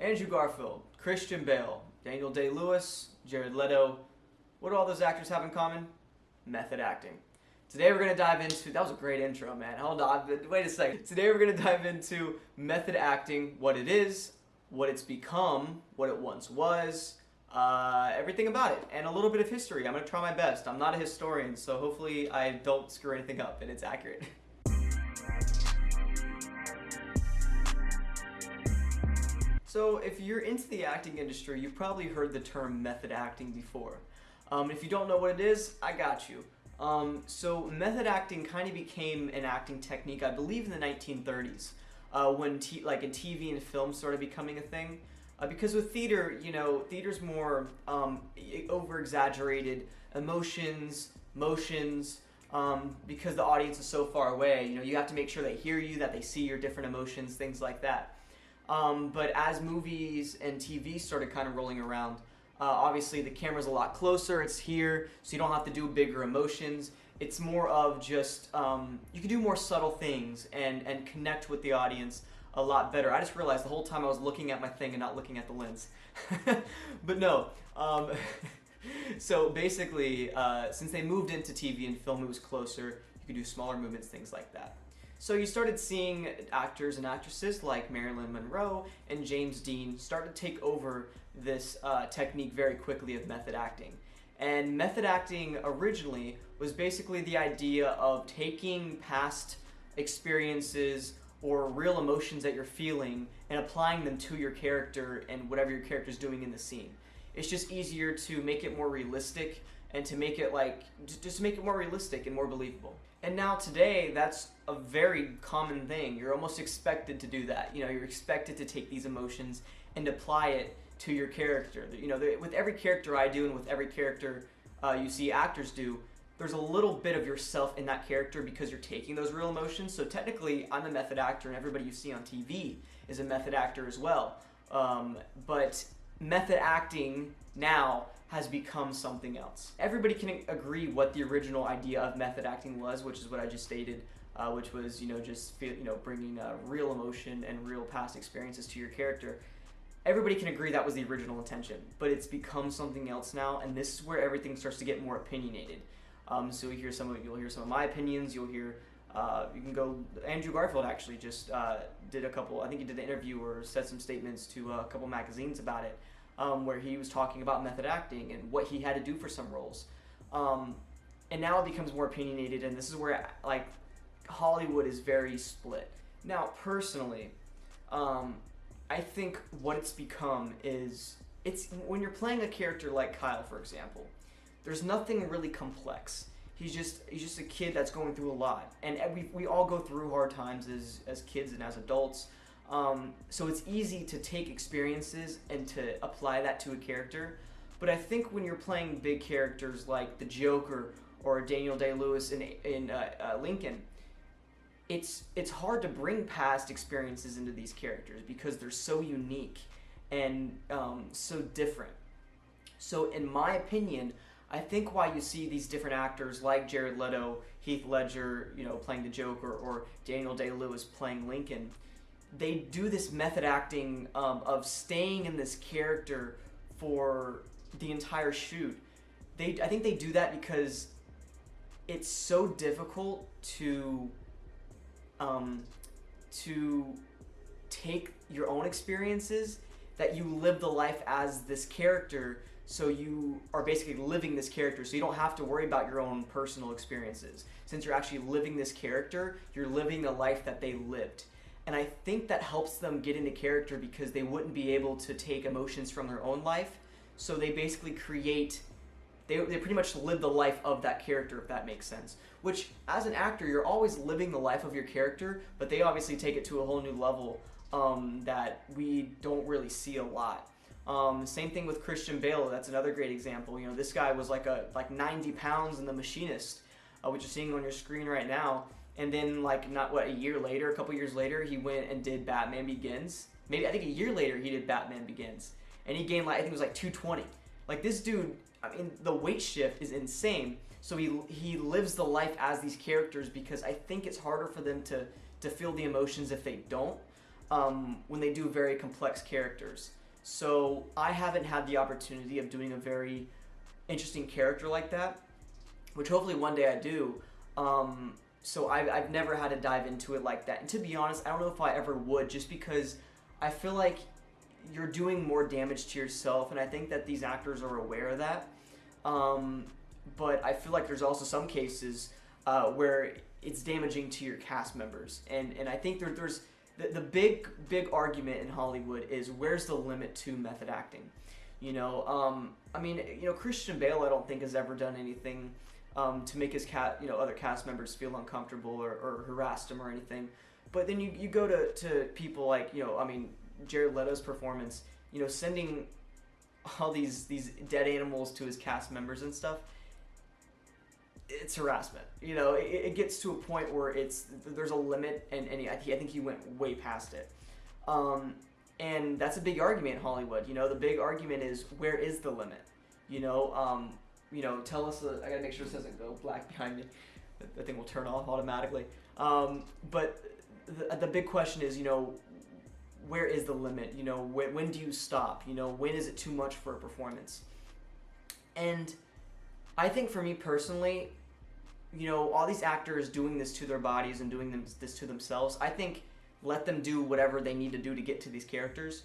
Andrew Garfield, Christian Bale, Daniel Day-Lewis, Jared Leto. What do all those actors have in common? Method acting. Today we're going to dive into, that was a great intro, man. Hold on, wait a second. Today we're going to dive into method acting, what it is, what it's become, what it once was, everything about it, and a little bit of history. I'm going to try my best. I'm not a historian, so hopefully I don't screw anything up and it's accurate. So if you're into the acting industry, you've probably heard the term method acting before. If you don't know what it is, I got you. So method acting kind of became an acting technique, I believe, in the 1930s, when in TV and film started becoming a thing. Because with theater, theater's more over-exaggerated emotions, motions, because the audience is so far away. You have to make sure they hear you, that they see your different emotions, things like that. But as movies and TV started kind of rolling around, obviously the camera's a lot closer, it's here, so you don't have to do bigger emotions. It's more of just, you can do more subtle things and connect with the audience a lot better. I just realized the whole time I was looking at my thing and not looking at the lens. But no, so basically, since they moved into TV and film, it was closer, you could do smaller movements, things like that. So you started seeing actors and actresses like Marilyn Monroe and James Dean start to take over this technique very quickly of method acting. And method acting originally was basically the idea of taking past experiences or real emotions that you're feeling and applying them to your character and whatever your character's doing in the scene. It's just easier to make it more realistic and to make it just to make it more realistic and more believable. And now today, that's a very common thing. You're almost expected to do that. You're expected to take these emotions and apply it to your character. With every character I do and with every character you see actors do, there's a little bit of yourself in that character because you're taking those real emotions. So technically, I'm a method actor, and everybody you see on TV is a method actor as well. But method acting now has become something else. Everybody can agree what the original idea of method acting was, which is what I just stated, which was bringing real emotion and real past experiences to your character. Everybody can agree that was the original intention, but it's become something else now, and this is where everything starts to get more opinionated. So you'll hear some of my opinions. You'll hear you can go. Andrew Garfield actually just did a couple. I think he did an interview or said some statements to a couple magazines about it. Where he was talking about method acting and what he had to do for some roles. And now it becomes more opinionated, and this is where Hollywood is very split. Now, personally, I think what it's become is, when you're playing a character like Kyle, for example, there's nothing really complex. He's just a kid that's going through a lot, and we all go through hard times as kids and as adults. So it's easy to take experiences and to apply that to a character. But I think when you're playing big characters like the Joker or Daniel Day-Lewis in Lincoln, it's hard to bring past experiences into these characters because they're so unique and so different. So in my opinion, I think why you see these different actors like Jared Leto, Heath Ledger, playing the Joker, or Daniel Day-Lewis playing Lincoln, they do this method acting of staying in this character for the entire shoot. I think they do that because it's so difficult to take your own experiences that you live the life as this character. So you are basically living this character, so you don't have to worry about your own personal experiences. Since you're actually living this character, you're living the life that they lived. And I think that helps them get into character because they wouldn't be able to take emotions from their own life. So they basically they pretty much live the life of that character, if that makes sense. Which, as an actor, you're always living the life of your character, but they obviously take it to a whole new level that we don't really see a lot. Same thing with Christian Bale. That's another great example. This guy was like 90 pounds in The Machinist, which you're seeing on your screen right now. And then, a year later, a couple years later, he went and did Batman Begins. I think a year later, he did Batman Begins. And he gained, I think it was 220. This dude, the weight shift is insane. So he lives the life as these characters because I think it's harder for them to feel the emotions if they don't. when they do very complex characters. So I haven't had the opportunity of doing a very interesting character like that, which hopefully one day I do. So I've never had to dive into it like that. And to be honest, I don't know if I ever would, just because I feel like you're doing more damage to yourself, and I think that these actors are aware of that. But I feel like there's also some cases where it's damaging to your cast members. And I think there's the big argument in Hollywood is, where's the limit to method acting? You know, I mean, you know, Christian Bale, I don't think has ever done anything to make his other cast members feel uncomfortable or harassed him or anything. But then you go to people like, you know, I mean, Jared Leto's performance, you know, sending all these dead animals to his cast members and stuff. It's harassment. You know, it gets to a point where there's a limit, and I think he went way past it. And that's a big argument in Hollywood. You know, the big argument is, where is the limit? You know, tell us. I gotta make sure this doesn't go black behind me. The thing will turn off automatically. But the big question is, you know, where is the limit? You know, when do you stop? You know, when is it too much for a performance? And I think for me personally, you know, all these actors doing this to their bodies and doing this to themselves, I think let them do whatever they need to do to get to these characters.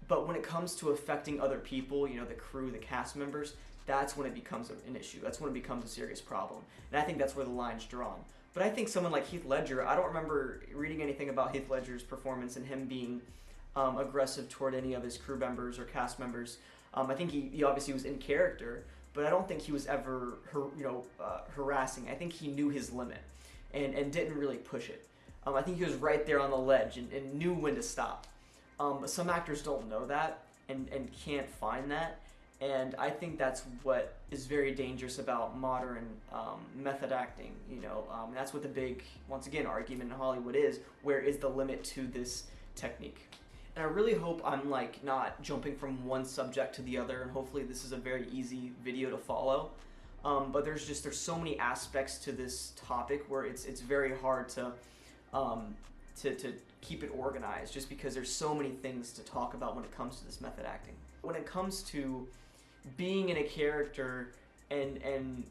But when it comes to affecting other people, you know, the crew, the cast members, that's when it becomes an issue. That's when it becomes a serious problem. And I think that's where the line's drawn. But I think someone like Heath Ledger, I don't remember reading anything about Heath Ledger's performance and him being aggressive toward any of his crew members or cast members. I think he obviously was in character, but I don't think he was ever harassing. I think he knew his limit and didn't really push it. I think he was right there on the ledge and knew when to stop. But some actors don't know that and can't find that. And I think that's what is very dangerous about modern method acting. You know, that's what the big, once again, argument in Hollywood is. Where is the limit to this technique? And I really hope I'm like not jumping from one subject to the other, and hopefully this is a very easy video to follow. But there's so many aspects to this topic where it's very hard to keep it organized, just because there's so many things to talk about when it comes to this method acting. When it comes to being in a character and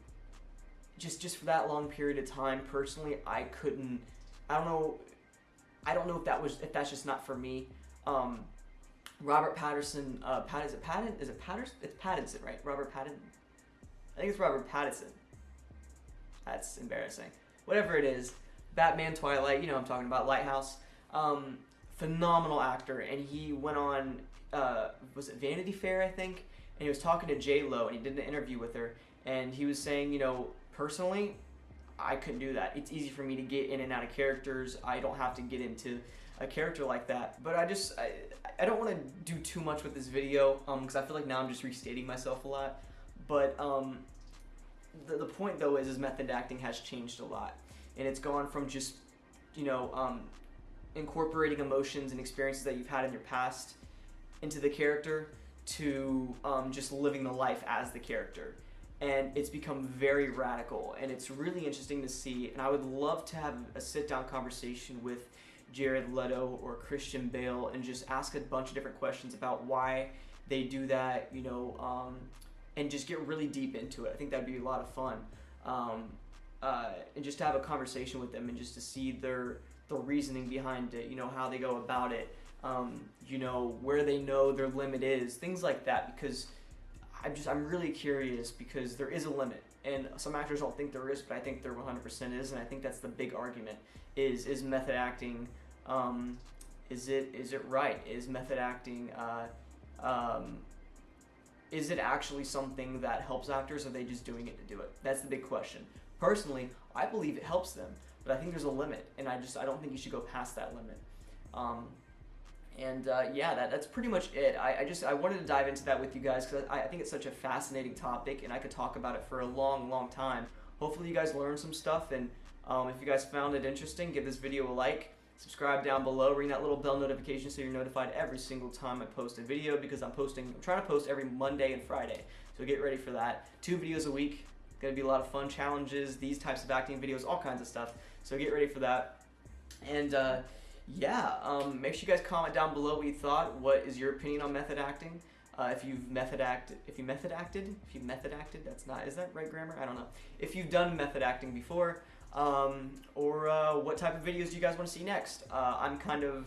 just for that long period of time, personally, I don't know if that's just not for me. Robert Pattinson, is it Patterson? It's Pattinson, right? Robert Pattinson. I think it's Robert Pattinson. That's embarrassing. Whatever it is, Batman, Twilight, you know what I'm talking about, Lighthouse. Phenomenal actor, and he went on, was it Vanity Fair, I think? And he was talking to J-Lo, and he did an interview with her, and he was saying, you know, personally, I couldn't do that. It's easy for me to get in and out of characters. I don't have to get into a character like that. But I don't want to do too much with this video, because I feel like now I'm just restating myself a lot. But the point, though, is method acting has changed a lot. And it's gone from just, you know, incorporating emotions and experiences that you've had in your past into the character, to just living the life as the character. And it's become very radical, and it's really interesting to see. And I would love to have a sit-down conversation with Jared Leto or Christian Bale and just ask a bunch of different questions about why they do that, you know, and just get really deep into it. I think that'd be a lot of fun. And just to have a conversation with them and just to see the reasoning behind it, you know, how they go about it, you know, where they know their limit is, things like that, because I'm really curious, because there is a limit, and some actors don't think there is, but I think there 100% is, and I think that's the big argument, is method acting, is it right? Is method acting, is it actually something that helps actors, or are they just doing it to do it? That's the big question. Personally, I believe it helps them, but I think there's a limit, and I don't think you should go past that limit. Yeah, that's pretty much it. I wanted to dive into that with you guys, because I think it's such a fascinating topic, and I could talk about it for a long, long time. Hopefully you guys learned some stuff, and if you guys found it interesting, give this video a like, subscribe down below, ring that little bell notification so you're notified every single time I post a video, because I'm trying to post every Monday and Friday, so get ready for that. 2 videos a week, gonna be a lot of fun challenges, these types of acting videos, all kinds of stuff, so get ready for that. And yeah, make sure you guys comment down below what you thought. What is your opinion on method acting? If you method acted, is that right grammar? I don't know. If you've done method acting before, or what type of videos do you guys want to see next? I'm kind of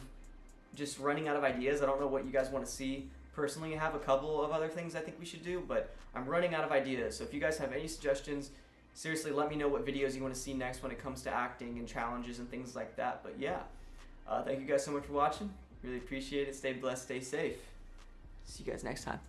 just running out of ideas. I don't know what you guys want to see. Personally, I have a couple of other things I think we should do, but I'm running out of ideas. So if you guys have any suggestions, seriously, let me know what videos you want to see next when it comes to acting and challenges and things like that. But yeah, thank you guys so much for watching. Really appreciate it. Stay blessed, stay safe. See you guys next time.